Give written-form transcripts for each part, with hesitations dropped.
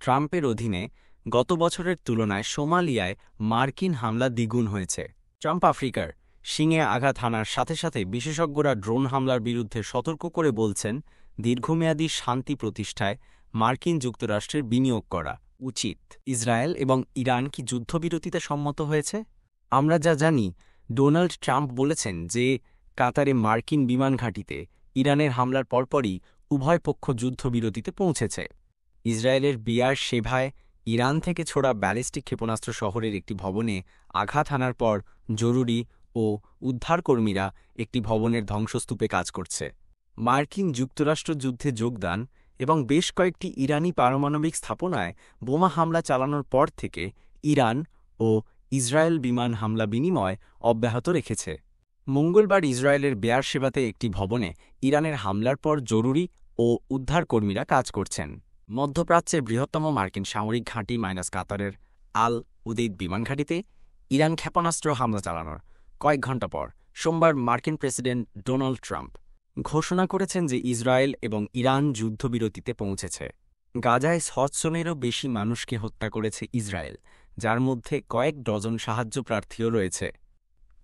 ট্রাম্পের অধীনে গত বছরের তুলনায় সোমালিয়ায় মার্কিন হামলা দ্বিগুণ হয়েছে। ট্রাম্প আফ্রিকার শিঙে আঘাত হানার সাথে সাথে বিশেষজ্ঞরা ড্রোন হামলার বিরুদ্ধে সতর্ক করে বলছেন, দীর্ঘমেয়াদী শান্তি প্রতিষ্ঠায় মার্কিন যুক্তরাষ্ট্রের বিনিয়োগ করা উচিত। ইসরায়েল এবং ইরান কি যুদ্ধবিরতিতে সম্মত হয়েছে? আমরা যা জানি, ডোনাল্ড ট্রাম্প বলেছেন যে কাতারে মার্কিন বিমান ঘাঁটিতে ইরানের হামলার পরপরই উভয় পক্ষ যুদ্ধবিরতিতে পৌঁছেছে। ইসরায়েলের বিয়ার শেভায় ইরান থেকে ছোড়া ব্যালিস্টিক ক্ষেপণাস্ত্র শহরের একটি ভবনে আঘাত হানার পর জরুরি ও উদ্ধারকর্মীরা একটি ভবনের ধ্বংসস্তূপে কাজ করছে। মার্কিন যুক্তরাষ্ট্র যুদ্ধে যোগদান এবং বেশ কয়েকটি ইরানি পারমাণবিক স্থাপনায় বোমা হামলা চালানোর পর থেকে ইরান ও ইসরায়েল বিমান হামলা বিনিময় অব্যাহত রেখেছে। মঙ্গলবার ইসরায়েলের বেয়ারশেবাতে একটি ভবনে ইরানের হামলার পর জরুরি ও উদ্ধারকর্মীরা কাজ করছেন। মধ্যপ্রাচ্যের বৃহত্তম মার্কিন সামরিক ঘাঁটি কাতারের আল উদেইদ বিমান ঘাঁটিতে ইরান ক্ষেপণাস্ত্র হামলা চালানোর কয়েক ঘণ্টা পর সোমবার মার্কিন প্রেসিডেন্ট ডোনাল্ড ট্রাম্প ঘোষণা করেছেন যে ইসরায়েল এবং ইরান যুদ্ধবিরতিতে পৌঁছেছে। গাজায় ৬০ জনেরও বেশি মানুষকে হত্যা করেছে ইসরায়েল, যার মধ্যে কয়েক ডজন সাহায্য প্রার্থীও রয়েছে।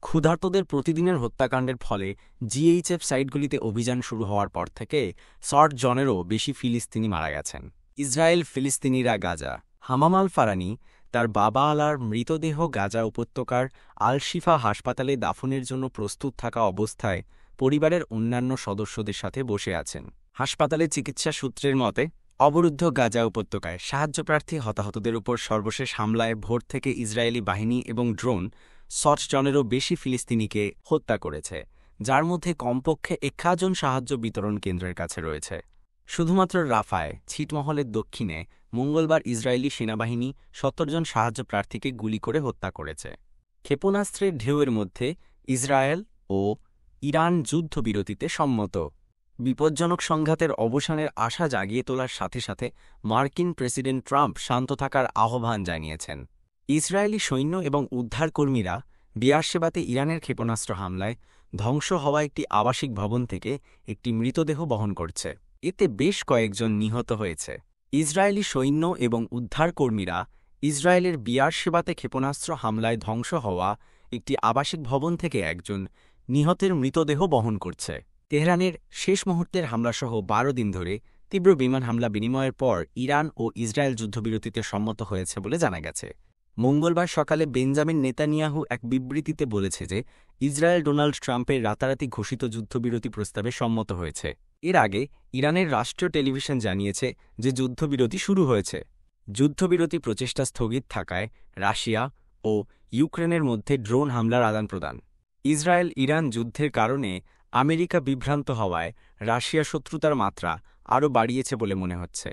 ক্ষুধার্তদের প্রতিদিনের হত্যাকাণ্ডের ফলে জিএইচএফ সাইটগুলিতে অভিযান শুরু হওয়ার পর থেকে ৬০ জনেরও বেশি ফিলিস্তিনি মারা গেছেন। ইসরায়েল ফিলিস্তিনিরা গাজা। হামাম আল ফারানি তার বাবা আলার মৃতদেহ গাজা উপত্যকার আল শিফা হাসপাতালে দাফনের জন্য প্রস্তুত থাকা অবস্থায় পরিবারের অন্যান্য সদস্যদের সাথে বসে আছেন। হাসপাতালে চিকিৎসা সূত্রের মতে, অবরুদ্ধ গাজা উপত্যকায় সাহায্যপ্রার্থী হতাহতদের উপর সর্বশেষ হামলায় ভোর থেকে ইসরায়েলি বাহিনী এবং ড্রোন ৬০ জনেরও বেশি ফিলিস্তিনিকে হত্যা করেছে, যার মধ্যে কমপক্ষে ১ জন সাহায্য বিতরণ কেন্দ্রের কাছে রয়েছে। শুধুমাত্র রাফায় ছিটমহলের দক্ষিণে মঙ্গলবার ইসরায়েলি সেনাবাহিনী ৭০ জন সাহায্য প্রার্থীকে গুলি করে হত্যা করেছে। ক্ষেপণাস্ত্রের ঢেউয়ের মধ্যে ইসরায়েল ও ইরান যুদ্ধবিরতিতে সম্মত। বিপজ্জনক সংঘাতের অবসানের আশা জাগিয়ে তোলার সাথে সাথে মার্কিন প্রেসিডেন্ট ট্রাম্প শান্ত থাকার আহ্বান জানিয়েছেন। ইসরায়েলি সৈন্য এবং উদ্ধারকর্মীরা বেয়ারশেবাতে ইরানের ক্ষেপণাস্ত্র হামলায় ধ্বংস হওয়া একটি আবাসিক ভবন থেকে একটি মৃতদেহ বহন করছে। এতে বেশ কয়েকজন নিহত হয়েছে। ইসরায়েলি সৈন্য এবং উদ্ধারকর্মীরা ইসরায়েলের বেয়ারশেবাতে ক্ষেপণাস্ত্র হামলায় ধ্বংস হওয়া একটি আবাসিক ভবন থেকে একজন নিহতের মৃতদেহ বহন করছে। তেহরানের শেষ মুহূর্তের হামলাসহ ১২ দিন ধরে তীব্র বিমান হামলা বিনিময়ের পর ইরান ও ইসরায়েল যুদ্ধবিরতিতে সম্মত হয়েছে বলে জানা গেছে। মঙ্গলবার সকালে বেঞ্জামিন নেতানিয়াহু এক বিবৃতিতে বলেছে যে ইসরায়েল ডোনাল্ড ট্রাম্পের রাতারাতি ঘোষিত যুদ্ধবিরতি প্রস্তাবে সম্মত হয়েছে। এর আগে ইরানের রাষ্ট্রীয় টেলিভিশন জানিয়েছে যে যুদ্ধবিরতি শুরু হয়েছে। যুদ্ধবিরতি প্রচেষ্টা স্থগিত থাকায় রাশিয়া ও ইউক্রেনের মধ্যে ড্রোন হামলার আদান-প্রদান। ইসরায়েল ইরান যুদ্ধের কারণে আমেরিকা বিভ্রান্ত হওয়ায় রাশিয়া শত্রুতার মাত্রা আরও বাড়িয়েছে বলে মনে হচ্ছে।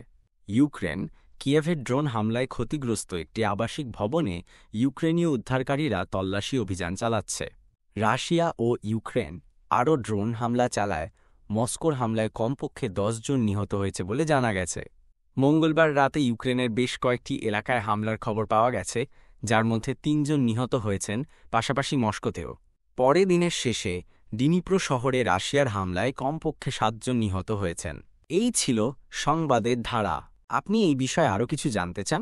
ইউক্রেন কিয়েভের ড্রোন হামলায় ক্ষতিগ্রস্ত একটি আবাসিক ভবনে ইউক্রেনীয় উদ্ধারকারীরা তল্লাশি অভিযান চালাচ্ছে। রাশিয়া ও ইউক্রেন আরও ড্রোন হামলা চালায় মস্কোর হামলায় কমপক্ষে ১০ জন নিহত হয়েছে বলে জানা গেছে। মঙ্গলবার রাতে ইউক্রেনের বেশ কয়েকটি এলাকায় হামলার খবর পাওয়া গেছে, যার মধ্যে ৩ জন নিহত হয়েছেন, পাশাপাশি মস্কোতেও। পরে দিনের শেষে ডিনিপ্রো শহরে রাশিয়ার হামলায় কমপক্ষে ৭ জন নিহত হয়েছেন। এই ছিল সংবাদের ধারা। আপনি এই বিষয়ে আরও কিছু জানতে চান?